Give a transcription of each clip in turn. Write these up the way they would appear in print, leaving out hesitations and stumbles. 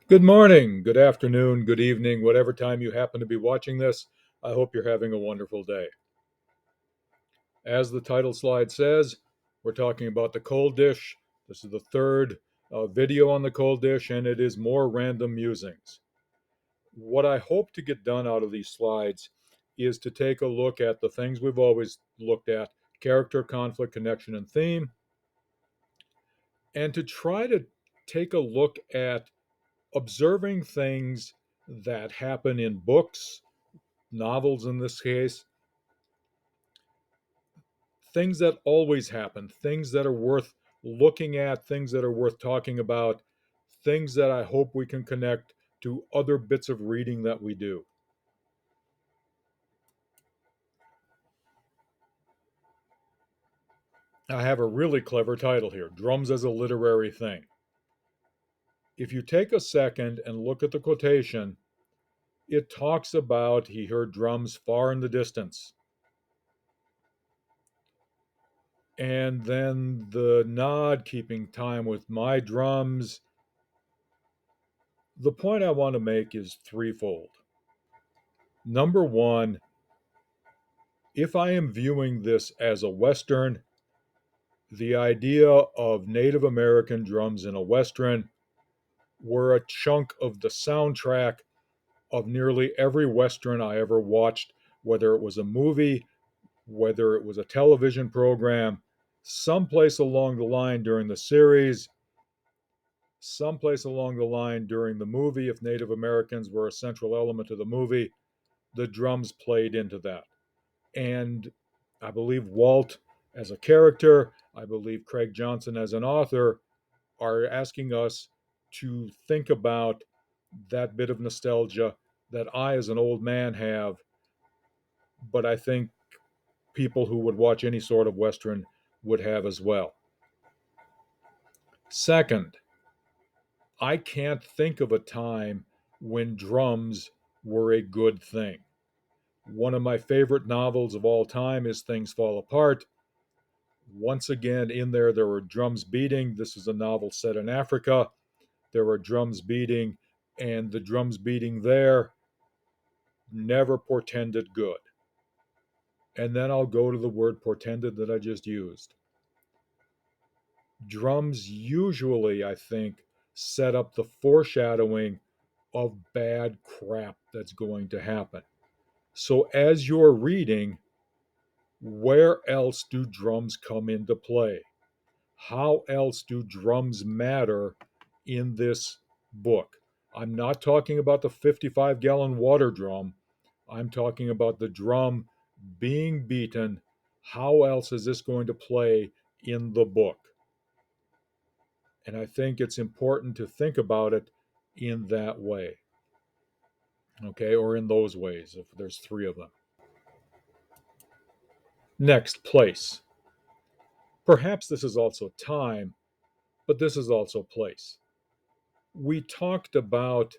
Good morning, good afternoon, good evening, whatever time you happen to be watching this. I hope you're having a wonderful day. As the title slide says, we're talking about the cold dish. This is the third video on the cold dish, and it is more random musings. What I hope to get done out of these slides is to take a look at the things we've always looked at: character, conflict, connection, and theme, and to try to take a look at observing things that happen in books, novels in this case, things that always happen, things that are worth looking at, things that are worth talking about, things that I hope we can connect to other bits of reading that we do. I have a really clever title here: Drums as a Literary Thing. If you take a second and look at the quotation, it talks about he heard drums far in the distance. And then the nod, keeping time with my drums. The point I want to make is threefold. Number one, if I am viewing this as a Western, the idea of Native American drums in a Western were a chunk of the soundtrack of nearly every Western I ever watched, whether it was a movie, whether it was a television program, someplace along the line during the series, someplace along the line during the movie, if Native Americans were a central element of the movie, the drums played into that. And I believe Walt as a character, I believe Craig Johnson as an author are asking us to think about that bit of nostalgia that I, as an old man, have, but I think people who would watch any sort of Western would have as well. Second, I can't think of a time when drums were a good thing. One of my favorite novels of all time is Things Fall Apart. Once again, in there were drums beating. This is a novel set in Africa. There were drums beating, and the drums beating there never portended good. And then I'll go to the word portended that I just used. Drums usually, I think, set up the foreshadowing of bad crap that's going to happen. So as you're reading, where else do drums come into play? How else do drums matter in this book? I'm not talking about the 55-gallon water drum. I'm talking about the drum being beaten. How else is this going to play in the book? And I think it's important to think about it in that way, okay, or in those ways, if there's three of them. Next, place. Perhaps this is also time, but this is also place. We talked about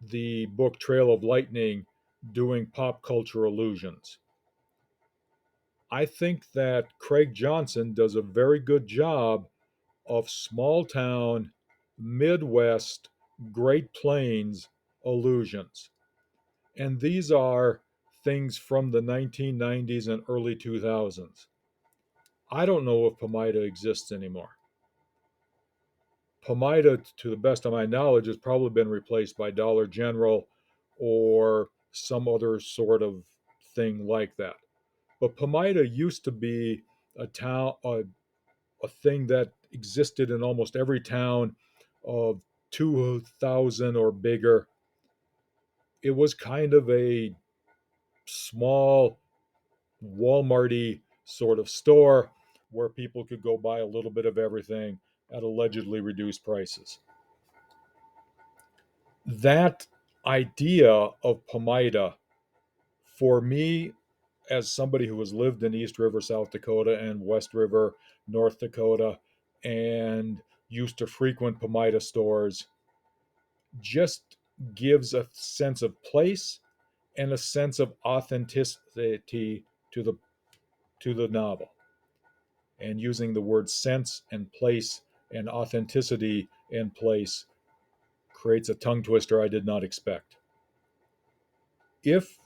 the book Trail of Lightning doing pop culture allusions. I think that Craig Johnson does a very good job of small town, Midwest, Great Plains allusions. And these are things from the 1990s and early 2000s. I don't know if Pomida exists anymore. Pomida, to the best of my knowledge, has probably been replaced by Dollar General or some other sort of thing like that. But Pomida used to be a thing that existed in almost every town of 2,000 or bigger. It was kind of a small Walmarty sort of store where people could go buy a little bit of everything at allegedly reduced prices. That idea of Pomida, for me, as somebody who has lived in East River, South Dakota, and West River, North Dakota, and used to frequent Pomida stores, just gives a sense of place and a sense of authenticity to the novel. And using the word sense and place and authenticity and place creates a tongue twister I did not expect. If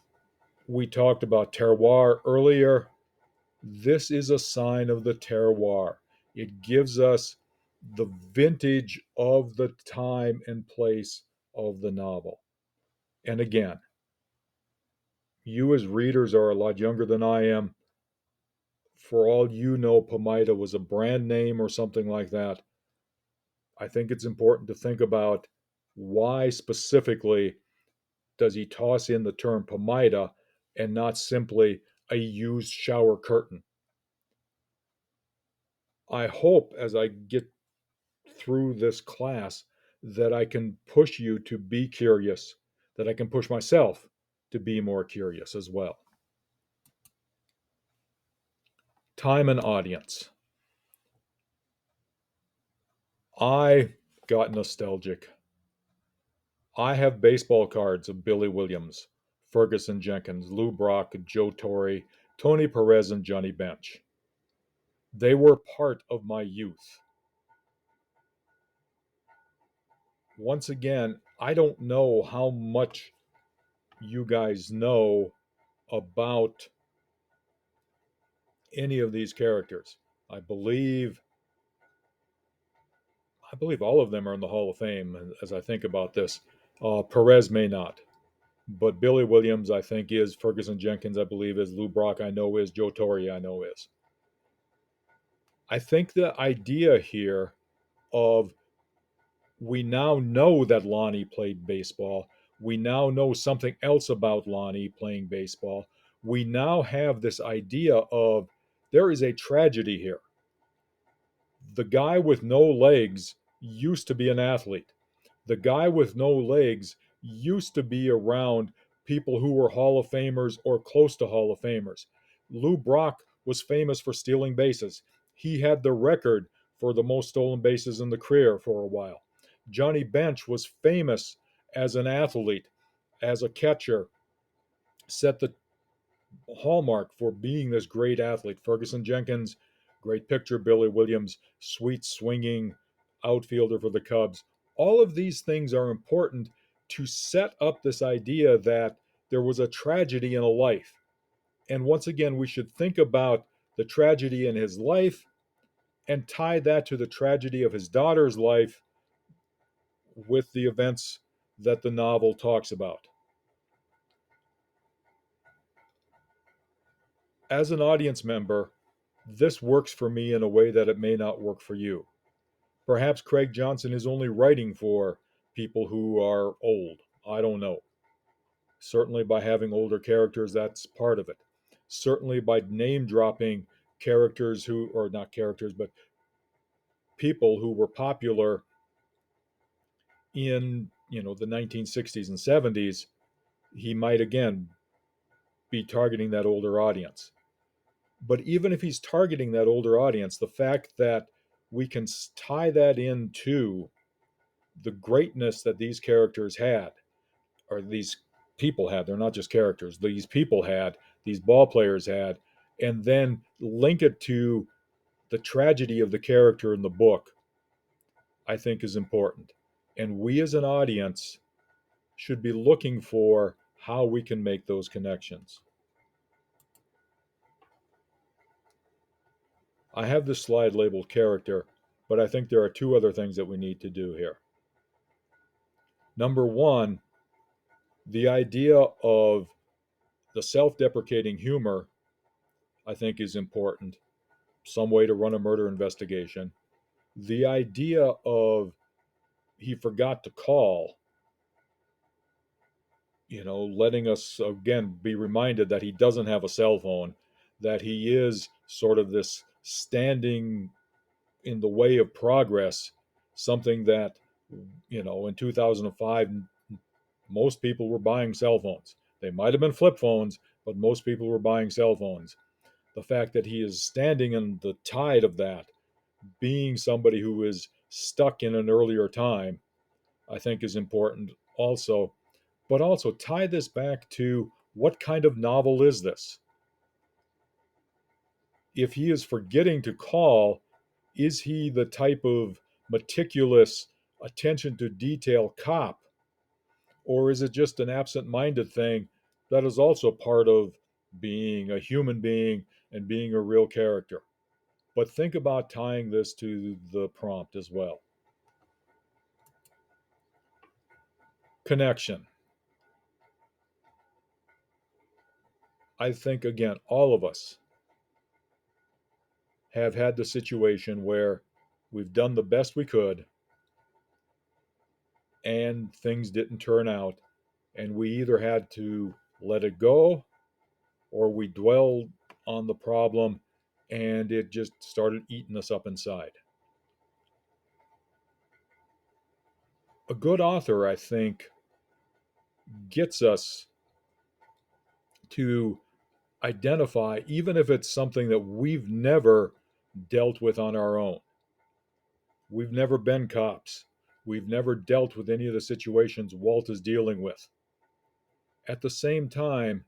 we talked about terroir earlier, this is a sign of the terroir. It gives us the vintage of the time and place of the novel. And again, you as readers are a lot younger than I am. For all you know, Pomaida was a brand name or something like that. I think it's important to think about why specifically does he toss in the term Pomaida and not simply a used shower curtain. I hope as I get through this class that I can push you to be curious, that I can push myself to be more curious as well. Time and audience. I got nostalgic. I have baseball cards of Billy Williams, Ferguson Jenkins, Lou Brock, Joe Torre, Tony Perez, and Johnny Bench. They were part of my youth. Once again, I don't know how much you guys know about any of these characters. I believe I believe all of them are in the Hall of Fame as I think about this. Perez may not, but Billy Williams I think is, Ferguson Jenkins I believe is, Lou Brock I know is, Joe Torre I know is. I think the idea here of we now know that Lonnie played baseball. We now know something else about Lonnie playing baseball. We now have this idea of there is a tragedy here. The guy with no legs used to be an athlete. The guy with no legs used to be around people who were Hall of Famers or close to Hall of Famers. Lou Brock was famous for stealing bases. He had the record for the most stolen bases in the career for a while. Johnny Bench was famous as an athlete, as a catcher, set the hallmark for being this great athlete. Ferguson Jenkins, great pitcher. Billy Williams, sweet swinging outfielder for the Cubs. All of these things are important to set up this idea that there was a tragedy in a life. And once again, we should think about the tragedy in his life and tie that to the tragedy of his daughter's life with the events that the novel talks about. As an audience member, this works for me in a way that it may not work for you. Perhaps Craig Johnson is only writing for people who are old. I don't know. Certainly, by having older characters, that's part of it. Certainly, by name dropping characters who, or not characters, but people who were popular in the 1960s and 70s, he might again be targeting that older audience. But even if he's targeting that older audience, the fact that we can tie that into the greatness that these characters had, or these people had, they're not just characters, these people had, these ball players had, and then link it to the tragedy of the character in the book, I think is important. And we as an audience should be looking for how we can make those connections. I have this slide labeled character, but I think there are two other things that we need to do here. Number one, the idea of the self deprecating humor, I think, is important. Some way to run a murder investigation. The idea of he forgot to call, letting us again be reminded that he doesn't have a cell phone, that he is sort of this standing in the way of progress, something that, in 2005, most people were buying cell phones. They might have been flip phones, but most people were buying cell phones. The fact that he is standing in the tide of that, being somebody who is stuck in an earlier time, I think is important also. But also tie this back to what kind of novel is this? If he is forgetting to call, is he the type of meticulous attention to detail cop? Or is it just an absent minded thing that is also part of being a human being and being a real character? But think about tying this to the prompt as well. Connection. I think, again, all of us have had the situation where we've done the best we could and things didn't turn out, and we either had to let it go or we dwelled on the problem and it just started eating us up inside. A good author, I think, gets us to identify, even if it's something that we've never dealt with on our own. We've never been cops. We've never dealt with any of the situations Walt is dealing with. At the same time,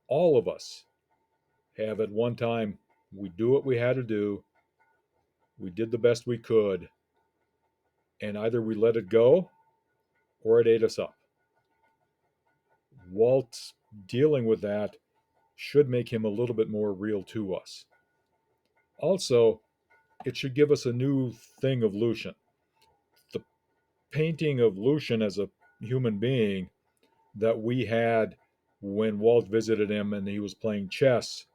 all of us have at one time, we do what we had to do, we did the best we could, and either we let it go or it ate us up. Walt dealing with that should make him a little bit more real to us. Also, it should give us a new thing of Lucian. The painting of Lucian as a human being that we had when Walt visited him and he was playing chess,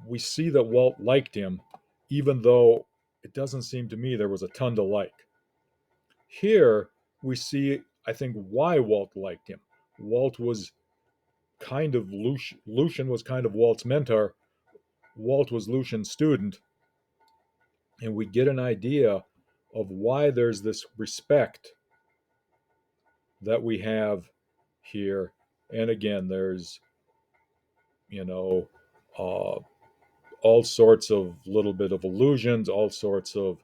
we see that Walt liked him, even though it doesn't seem to me there was a ton to like. Here, we see, I think, why Walt liked him. Walt was kind of Lucian was kind of Walt's mentor. Walt was Lucian's student, and we get an idea of why there's this respect that we have here. And again, there's, you know, uh, all sorts of little bit of illusions, all sorts of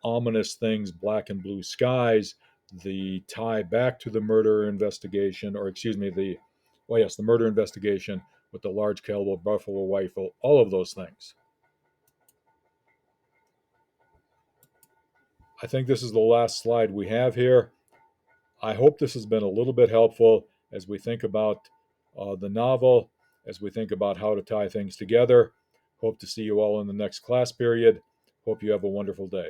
ominous things, black and blue skies, the tie back to the murder investigation, or excuse me, the murder investigation with the large caliber buffalo rifle, all of those things. I think this is the last slide we have here. I hope this has been a little bit helpful as we think about the novel, as we think about how to tie things together. Hope to see you all in the next class period. Hope you have a wonderful day.